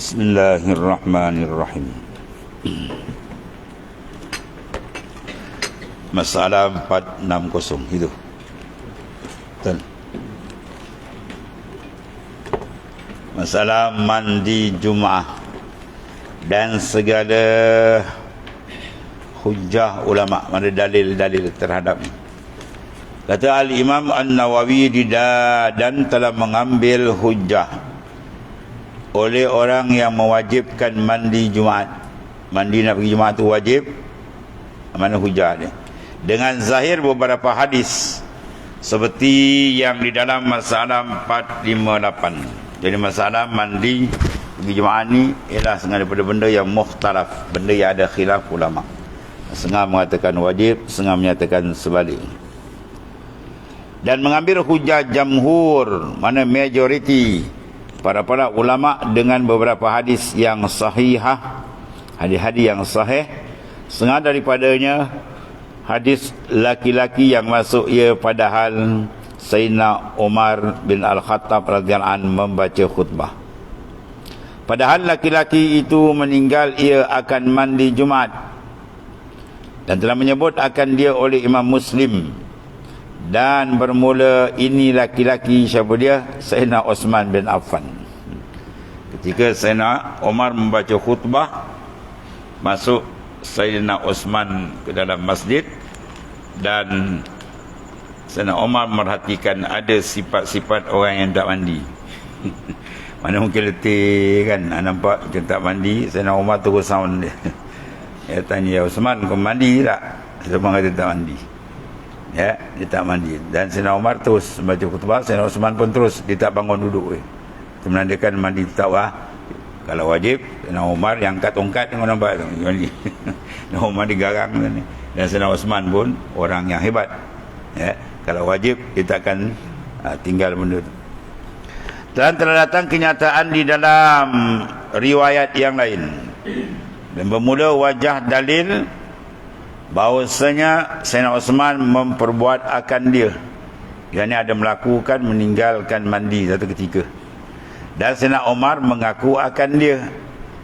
Bismillahirrahmanirrahim. Masalah 460 itu. Betul. Masalah mandi Jumaah dan segala hujah ulama, mana dalil-dalil terhadapnya. Kata Al-Imam An-Nawawi dan telah mengambil hujah oleh orang yang mewajibkan mandi Jumaat. Mandi nak pergi Jumaat tu wajib. Mana hujah dia? Dengan zahir beberapa hadis seperti yang di dalam masalah 458. Jadi masalah mandi pergi Jumaat ni ialah setengah daripada benda yang mukhtalaf, benda yang ada khilaf ulama. Setengah mengatakan wajib, setengah menyatakan sebalik. Dan mengambil hujah jamhur, mana majoriti para ulama dengan beberapa hadis yang sahihah, hadis-hadis yang sahih. Setengah daripadanya hadis laki-laki yang masuk ia padahal Sayyidina Umar bin Al-Khattab radhiyallahu anhu membaca khutbah. Padahal laki-laki itu meninggal ia akan mandi Jumaat, dan telah menyebut akan dia oleh Imam Muslim. Dan bermula ini laki-laki siapa dia? Sayyidina Osman bin Affan. Ketika Sayyidina Umar membaca khutbah, masuk Sayyidina Osman ke dalam masjid, dan Sayyidina Umar merhatikan ada sifat-sifat orang yang tak mandi. Mana mungkin letih kan, nampak macam tak mandi. Sayyidina Umar terus sound dia. Dia tanya, ya Osman, kau mandi tak? Osman kata tak mandi. Ya, dia tak mandi. Dan Sayyidina Umar terus baca khutbah. Sayyidina Osman pun terus, dia tak bangun duduk. Itu menandakan mandi tak wah. Kalau wajib, Sayyidina Umar yang angkat tongkat, tengok nampak tu. Sayyidina Umar digarang ni. Dan Sayyidina Osman pun orang yang hebat. Ya, kalau wajib, dia takkan tinggal benda tu. Dan telah datang kenyataan di dalam riwayat yang lain. Dan bermula wajah dalil bahawasanya Sayyidina Osman memperbuat akan dia, yang ada melakukan meninggalkan mandi satu ketika. Dan Sayyidina Umar mengaku akan dia.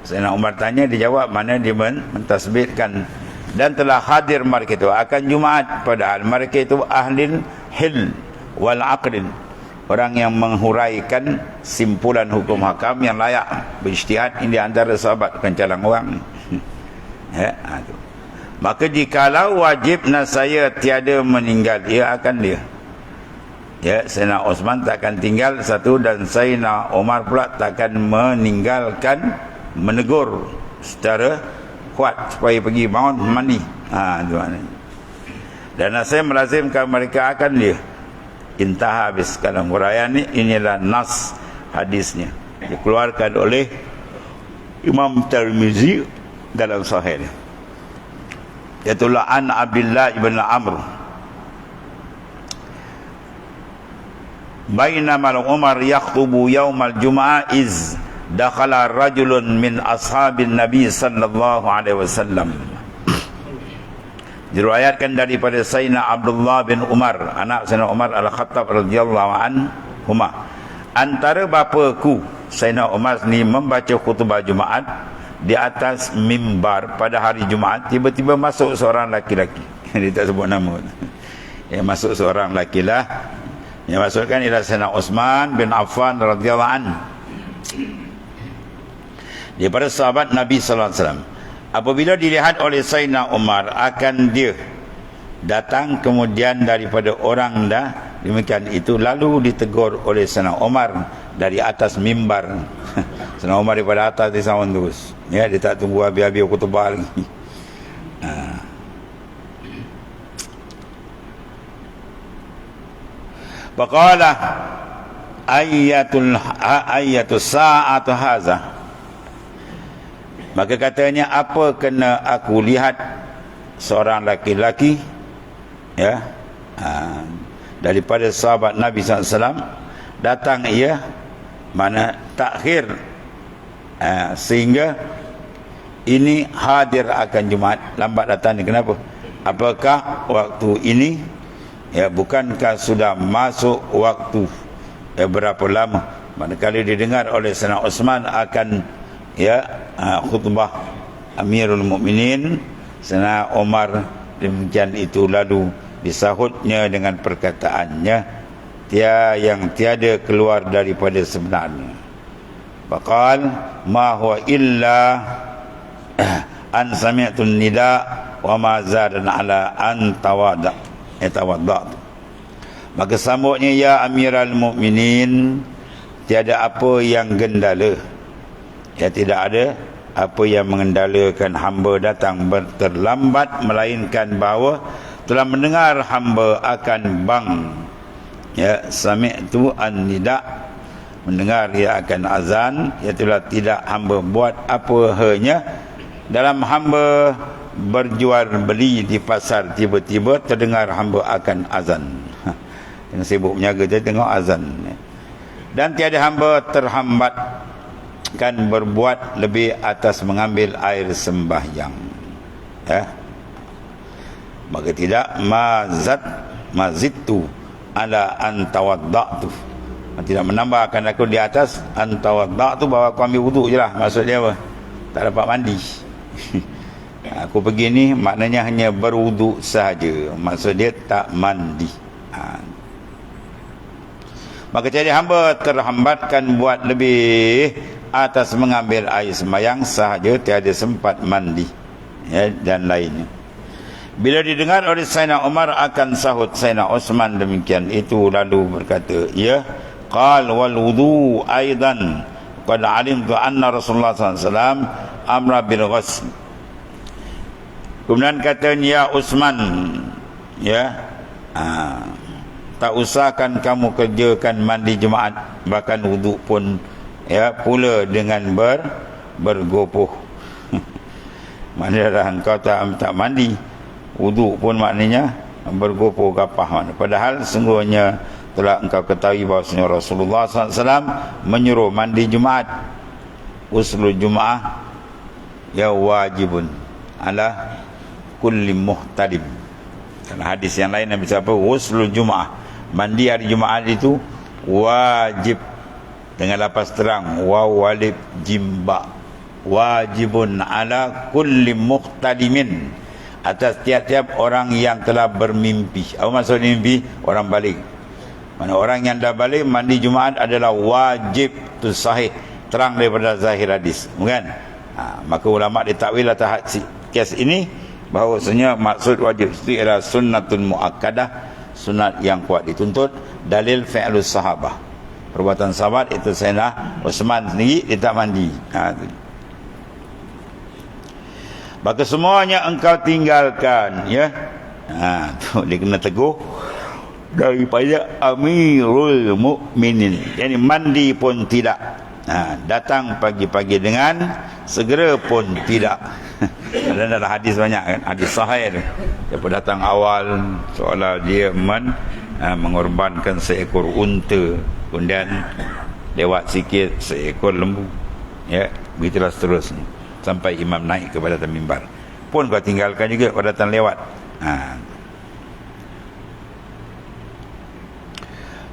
Sayyidina Umar tanya, dia jawab, mana dia mentasbihkan. Dan telah hadir mereka itu akan Jumaat, padahal mereka itu ahlin hil wal aqlin, orang yang menghuraikan simpulan hukum hakam yang layak berijtihad. Ini antara sahabat, bukan calang orang. Ya, itu. Maka jikalau wajib nasaya tiada meninggal, ia akan dia. Ya, Sayyidina Osman takkan tinggal satu, dan Sayyidina Umar pula takkan meninggalkan, menegur secara kuat supaya pergi bangun mandi. Itu maknanya. Dan saya melazimkan mereka akan dia. Intah habis kalam huraian ni. Inilah nas hadisnya, dikeluarkan oleh Imam Tirmizi dalam sahih. Yaitulah an Abdullah ibn Amr, bainama Umar yakhutubu yaumal Jum'ah iz dakhala rajulun min ashabin Nabi sallallahu alaihi wasallam. Diriwayatkan daripada Sayyidina Abdullah bin Umar, anak Sayyidina Umar Al-Khattab radhiyallahu anhuma. Antara bapaku Sayyidina Umar ni membaca khutbah Jumaat di atas mimbar pada hari Jumaat. Tiba-tiba masuk seorang laki-laki. Dia tak sebut nama. Yang masuk seorang laki-lah. Yang masukkan ialah Sayyidina Osman bin Affan radhiyallahu anhu, daripada sahabat Nabi sallallahu alaihi wasallam. Apabila dilihat oleh Sayyidina Umar akan dia datang kemudian daripada orang dah demikian itu, lalu ditegur oleh Sayyidina Umar dari atas mimbar. Sayyidina Umar daripada atas dia sound terus. Ya, dia tak tunggu habis-habis khutbah lagi. Faqala ayatul sa'atu haza. Maka katanya, apa kena aku lihat seorang laki-laki, ya, daripada sahabat Nabi SAW datang ia, mana takhir, sehingga ini hadir akan Jumaat, lambat datang ni. Kenapa? Apakah waktu ini, ya, bukankah sudah masuk waktu, ya, berapa lama? Manakala didengar oleh Sayyidina Osman akan khutbah Amirul Mukminin Sayyidina Umar. Demikian itu lalu disahutnya dengan perkataannya yang tiada keluar daripada sebenarnya. Faqal ma huwa illa an sami'tun nida wa ma zadana ala an tawadda. Maka sambutnya, ya Amirul Mukminin, tiada apa yang gendala, tidak ada apa yang mengendalakan hamba datang terlambat, melainkan bahawa telah mendengar hamba akan bang. Sami'tu an-nida, mendengar ia akan azan, itulah tidak hamba buat apa hanya dalam hamba berjual beli di pasar, tiba-tiba terdengar hamba akan azan. Yang sibuk menjaga dia tengok azan. Dan tiada hamba terhambat kan berbuat lebih atas mengambil air sembahyang. Maka tidak mazidtu ala an tawaddatu, tidak menambahkan aku di atas an tawaddatu, bahawa aku ambil wuduk je lah. Maksud dia apa? Tak dapat mandi. Aku pergi ni maknanya hanya berwuduk sahaja, maksud dia tak mandi. Maka jadi hamba terhambatkan buat lebih atas mengambil air sembahyang sahaja, tiada sempat mandi, dan lainnya. Bila didengar oleh Sayyidina Umar akan sahut Sayyidina Osman demikian itu, lalu berkata, qal wal wudu aidan qad alimtu anna Rasulullah SAW amra bil ghusl. Kemudian katanya, ya Osman, tak usahkan kamu kerjakan mandi Jumaat, bahkan wuduk pun pula dengan bergopoh. Maknanya engkau tak mandi, wuduk pun maknanya bergopoh gapah mana. Padahal sungguhnya telah engkau ketahui bahawasanya Rasulullah SAW menyuruh mandi Jumaat. Uslul Jum'ah wajibun ala kulli muhtalim. Dalam hadis yang lain Nabi siapa? Uslul Jum'ah, mandi hari Jumaat itu wajib, dengan lapas terang walib jimba, wajibun ala kulli muhtalimin, atas tiap-tiap orang yang telah bermimpi. Apa maksud mimpi? Orang balik. Mana orang yang dah balik mandi Jumaat adalah wajib. Itu sahih, terang daripada zahir hadis, bukan? Maka ulama ditakwil atas kes ini bahawasanya maksud wajib itu ialah sunnatun muakkadah, sunat yang kuat dituntut. Dalil fi'lus sahabah, perbuatan sahabat itu. Sayyidina Utsman sendiri dia tak mandi. Maka semuanya engkau tinggalkan, tu dia kena teguh daripada Amirul Mukminin. Yani mandi pun tidak, datang pagi-pagi dengan segera pun tidak. Dan dalam hadis banyak kan, hadis sahih tu. Dia datang awal seolah dia mengorbankan seekor unta, kemudian lewat sikit seekor lembu, begitulah seterusnya sampai imam naik kepada atas mimbar. Pun kau tinggalkan juga kau datang lewat.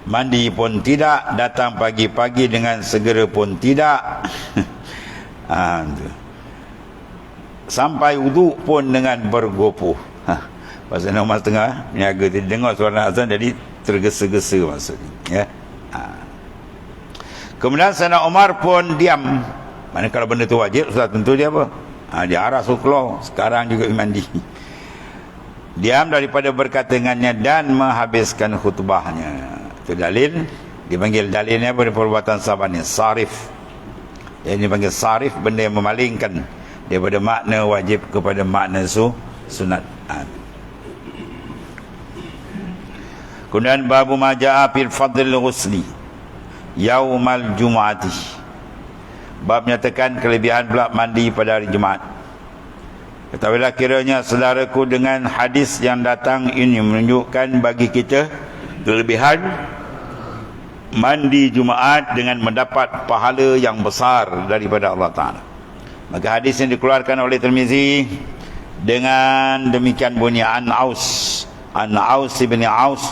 Mandi pun tidak, datang pagi-pagi dengan segera pun tidak. Sampai wuduk pun dengan bergopoh. Pasal Umar tengah niaga, dia dengar suara azan jadi tergesa-gesa maksudnya. Kemudian Sayyidina Umar pun diam. Mana kalau benda tu wajib, sudah tentu dia apa? Dia arah suruh keluar, sekarang juga mandi. Diam daripada berkata dengannya dan menghabiskan khutbahnya. Itu dalil, dipanggil dalilnya pada perbuatan sahabat ni sarif. Yang dipanggil sarif, benda yang memalingkan daripada makna wajib kepada makna sunat. Kemudian babu maja'a fil fadlil ghusli yaumal jumu'ati. Bab menyatakan kelebihan pula mandi pada hari Jumaat. Ketahuilah kiranya saudaraku, dengan hadis yang datang ini menunjukkan bagi kita kelebihan mandi Jumaat dengan mendapat pahala yang besar daripada Allah Ta'ala. Maka hadis yang dikeluarkan oleh Tirmizi dengan demikian bunyi, An Aus ibn Aus.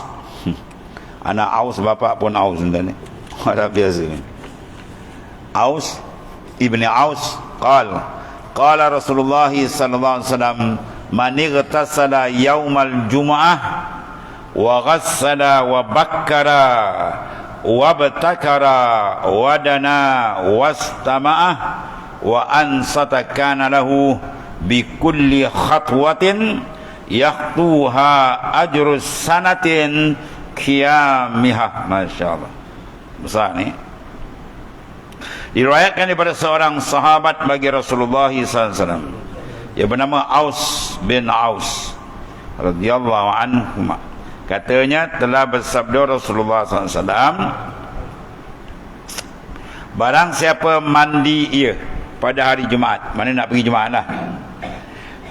Anak Aus, bapa pun Aus ni. Orang biasa. Aus ibni Aus qala Rasulullah sallallahu alaihi wasallam man igtasala yaumal jumu'ah wa ghassala wa bakkara wa batakara wa dana wastama'ah wa ansata kana lahu bi kulli khatwatin yaqtuha ajrus sanatin qiyamihah. Masyaallah, besar ni. Diriwayatkan daripada seorang sahabat bagi Rasulullah SAW yang bernama Aus bin Aus radhiyallahu anhu. Katanya telah bersabda Rasulullah SAW, barang siapa mandi ia pada hari Jumaat, mana nak pergi Jumaat lah,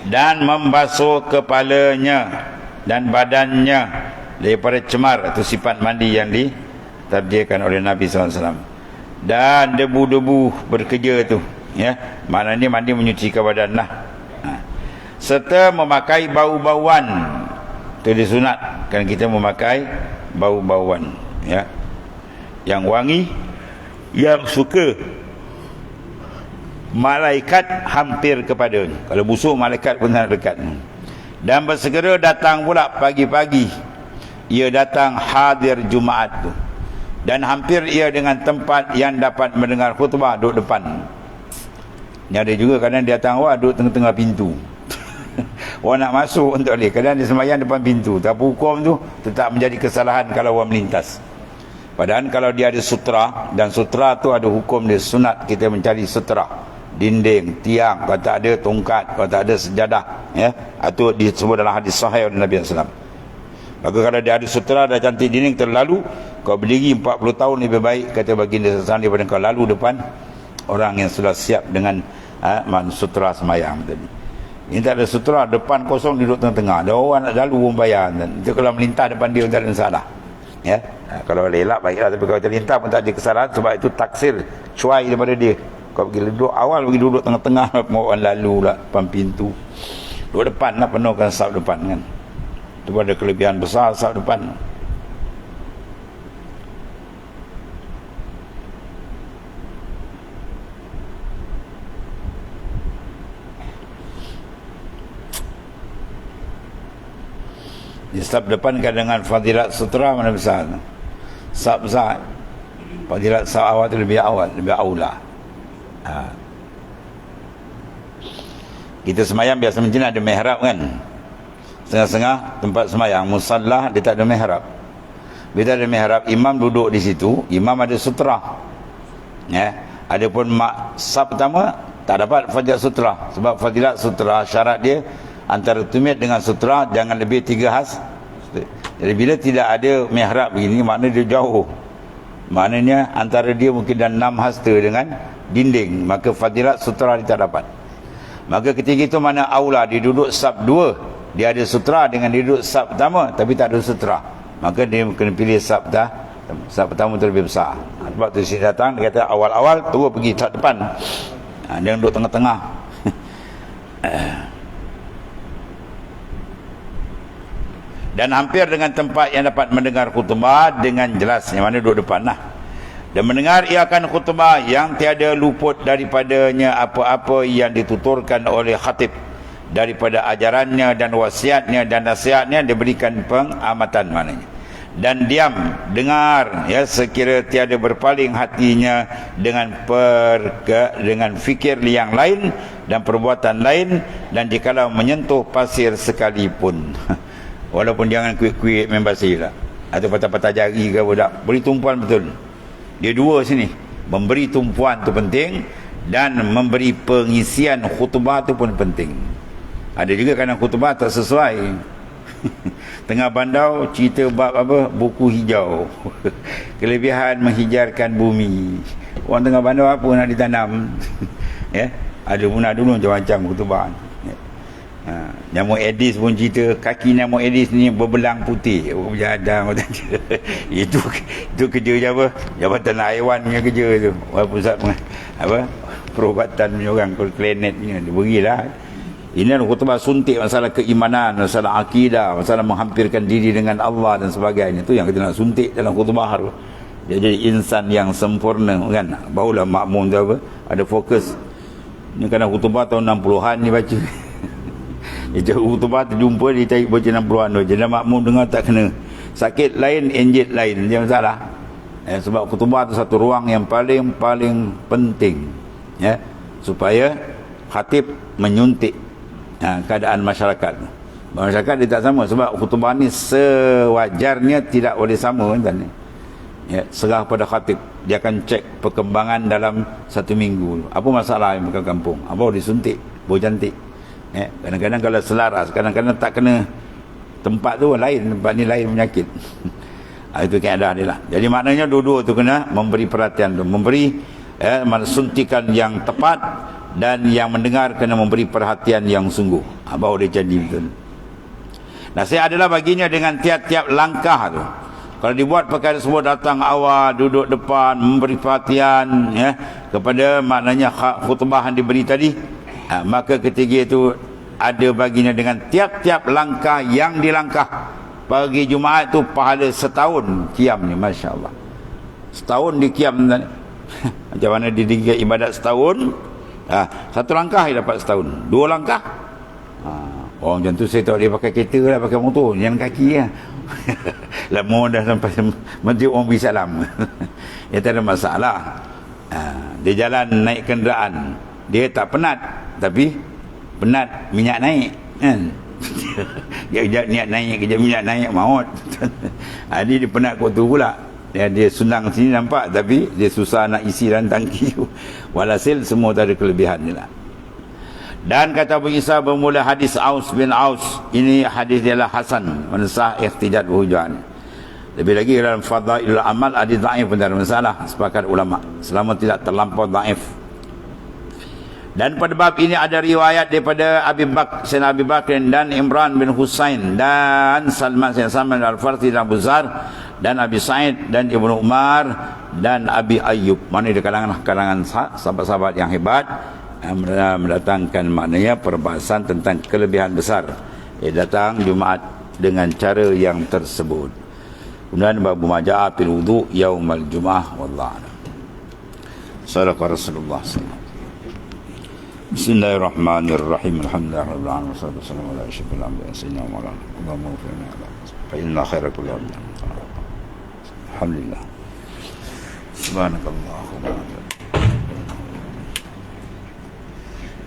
dan membasuh kepalanya dan badannya daripada cemar, itu sifat mandi yang ditarjikan oleh Nabi SAW, dan debu-debu bekerja tu, ya, maknanya mandi menyucikan badan lah, serta memakai bau-bauan, itu disunatkan kita memakai bau-bauan, ya, yang wangi, yang suka malaikat hampir kepadanya. Kalau busuk malaikat pun tak dekat. Dan bersegera datang pula pagi-pagi, ia datang hadir Jumaat tu, dan hampir ia dengan tempat yang dapat mendengar khutbah, duduk depan. Ni ada juga kadang dia datang awak duduk tengah-tengah pintu. Orang nak masuk untuk dia, kadang dia sembahyang depan pintu. Tapi hukum tu tetap menjadi kesalahan kalau orang melintas. Padahal kalau dia ada sutra, dan sutra tu ada hukum dia, sunat kita mencari sutra, dinding, tiang, kalau tak ada tongkat, kalau tak ada sejadah, ya, itu disebut dalam hadis sahih oleh Nabi SAW. Maka kalau dia ada sutra, dah cantik dinding terlalu, kau berdiri 40 tahun lebih baik, kata baginda SAW, daripada kau lalu depan orang yang sudah siap dengan sutra semayang tadi. Ini tak ada sutra, depan kosong, duduk tengah-tengah, ada orang nak lalu pun bayar. Itu kalau melintah depan dia tak ada masalah, ya. Kalau elak baiklah, tapi kalau terlintah pun tak ada kesalahan, sebab itu taksir, cuai daripada dia. Kau pergi duduk awal, pergi duduk tengah-tengah, mau orang lalu lah depan pintu, duduk depan lah, penuhkan saf depan kan. Itu ada kelebihan besar saf depan. Di saf depan kan dengan fadilat sutra mana besar. Saf besar, fadilat saf awal itu lebih awal, lebih aula. Kita semayang biasa macam ada mihrab kan, setengah-setengah tempat semayang musallah dia tak ada mihrab. Bila ada mihrab, imam duduk di situ, imam ada sutra, ya. Adapun saf pertama tak dapat fadilat sutra, sebab fadilat sutra syarat dia antara tumit dengan sutra jangan lebih 3 has. Jadi bila tidak ada mihrab begini, maknanya dia jauh, maknanya antara dia mungkin dah 6 hasta dengan dinding, maka fadilat sutra dia tak dapat. Maka ketika itu mana aula, dia duduk saf 2, dia ada sutra dengan dia duduk saf pertama tapi tak ada sutra, maka dia kena pilih saf pertama tu lebih besar. Sebab tu sini datang dia kata awal-awal terus pergi saf depan, dia duduk tengah-tengah. Dan hampir dengan tempat yang dapat mendengar khutbah dengan jelas, yang mana duduk depan lah. Dan mendengar ia akan khutbah yang tiada luput daripadanya apa-apa yang dituturkan oleh khatib daripada ajarannya dan wasiatnya dan nasihatnya, diberikan pengamatan maknanya. Dan diam dengar, ya, sekira tiada berpaling hatinya dengan dengan fikir yang lain dan perbuatan lain, dan jikalau menyentuh pasir sekalipun. Walaupun jangan kuik-kuik main pasir lah, atau patah-patah jari ke budak, beri tumpuan betul. Dia dua sini, memberi tumpuan tu penting, dan memberi pengisian khutbah tu pun penting. Ada juga kadang khutbah tak sesuai. Tengah bandau cerita bab apa, buku hijau. Kelebihan menghijarkan bumi. Orang tengah bandau apa nak ditanam? Ya, ada pun dulu macam-macam khutbah. Nyamuk Aedes pun cerita, kaki nyamuk Aedes ni berbelang putih. Berjadang itu kerja je apa, Jabatan Haiwan punya kerja tu, pusat apa perubatan punya orang, planet punya dia berilah. Ini adalah khutbah suntik masalah keimanan, masalah akidah, masalah menghampirkan diri dengan Allah dan sebagainya. Itu yang kita nak suntik dalam khutbah tu. Dia jadi insan yang sempurna kan. Barulah makmum tu apa, ada fokus. Ni kadang khutbah tahun 60-an ni baca. Dia khutbah terjumpa dia cari baca 60-an tu. Jadi makmum dengar tak kena. Sakit lain, enjit lain, dia masalah. Sebab khutbah tu satu ruang yang paling penting, ya, supaya khatib menyuntik keadaan masyarakat. Masyarakat dia tak sama, sebab khutbah ni sewajarnya tidak boleh sama kan. Ya, serah pada khatib, dia akan cek perkembangan dalam satu minggu. Apa masalah yang bukan kampung? Apa disuntik, boleh cantik. Ya, kadang-kadang kalau selaras, kadang-kadang tak kena tempat tu lain, tempat ni lain penyakit. Itu keadaan dia lah. Jadi maknanya dua-dua tu kena memberi perhatian tu, memberi suntikan yang tepat, dan yang mendengar kena memberi perhatian yang sungguh. Baru dia jadi betul. Nasihat adalah baginya dengan tiap-tiap langkah tu. Kalau dibuat perkara semua, datang awal, duduk depan, memberi perhatian ya, kepada maknanya khutbah yang diberi tadi, maka ketiga itu ada baginya dengan tiap-tiap langkah yang dilangkah. Pagi Jumaat tu pahala setahun kiam ni, Masya Allah. Setahun di kiam. Macam mana dia ibadat setahun, satu langkah dia dapat setahun. Dua langkah, orang macam tu saya tahu dia pakai kereta lah, pakai motor, jalan kaki lah. Lama dah sampai Masjid Umar bin Salam. Dia tak ada masalah. Dia jalan naik kenderaan, dia tak penat, tapi penat minyak naik kan. Kejap niat naik, kejap minyak naik, maut. Dia penat kot tu pula. Dia senang sini nampak, tapi dia susah nak isi dalam tangki. Walhasil semua tak ada kelebihan je lah. Dan kata Abu Isa bermula hadis Aus bin Aus, ini hadis dia lah hasan, mensah ihtijaj berhujah. Lebih lagi dalam fadailul amal hadis dhaif pun tak ada masalah, sepakat ulama, selama tidak terlampau dhaif. Dan pada bab ini ada riwayat daripada Sayyidina Abi Bakr dan Imran bin Husain dan Salman Al-Farsi dan Abu Zar dan Abi Sa'id dan Ibnu Umar dan Abi Ayyub. Mana di kalangan sahabat-sahabat yang hebat, mendatangkan maknanya perbahasan tentang kelebihan besar datang Jumaat dengan cara yang tersebut. Kemudian bab maja'a fil wudu yaumal Jumaah, wallahu a'lam. Shadaqa Rasulullah sallallahu alaihi wasallam. Bismillahirrahmanirrahim. Alhamdulillahirabbil alamin wassalatu wassalamu ala asyrafil anbiya'i sayyidina wa ala Allahumma waffiqna fa inna khairal kulli amrin. Alhamdulillah. Subhanakallahumma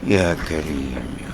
ya karim ya